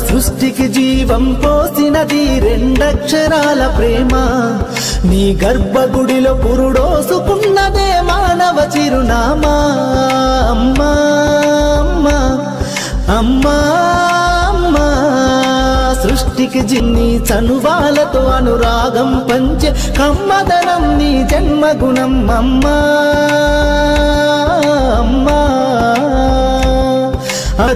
సృష్టికి జీవం పోసినది రెండక్షరాల ప్రేమ నీ గర్భగుడిలో పురుడోసుకున్నదే మానవ చిరునామా అమ్మా అమ్మా అమ్మా అమ్మా సృష్టికి జిన్ని చనువాలతో అనురాగం పంచే కమ్మదనం నీ జన్మగుణం అమ్మా అమ్మా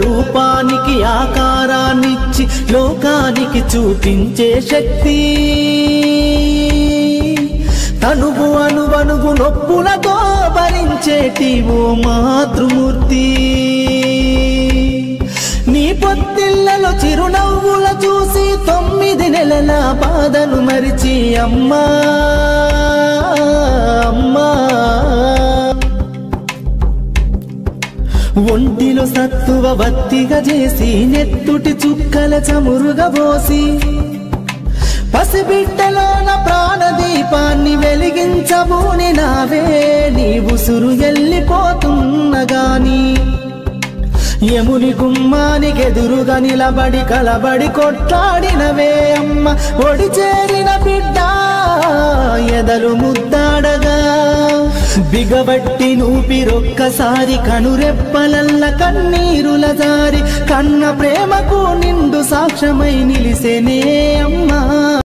రూపానికి ఆకారాన్నిచ్చి లోకానికి చూపించే శక్తి తనువు అనువనువు నొప్పులతో భరించేటి ఓ మాతృమూర్తి నీ పొత్తిళ్లలో చిరునవ్వుల చూసి 9 నెలల బాధను మరిచి అమ్మా అమ్మా ఒంటిలో సత్తువ వత్తిగా చేసి నెత్తుటి చుక్కల చమురుగా పోసి పసిబిడ్డలోన ప్రాణదీపాన్ని వెలిగించబూని నావే నీ ఉసురు ఎల్లిపోతున్నగాని యముని గుమ్మానికెదురుగా నిలబడి కలబడి కొట్లాడినవే అమ్మ ఒడి చేరిన బిడ్డ ఎదలు ముద్దాడగా బిగబట్టి నూపిరొక్కసారి కనురెప్పలల్ల కన్నీరుల జారి కన్న ప్రేమకు నిండు సాక్ష్యమై నిలిసేనే అమ్మా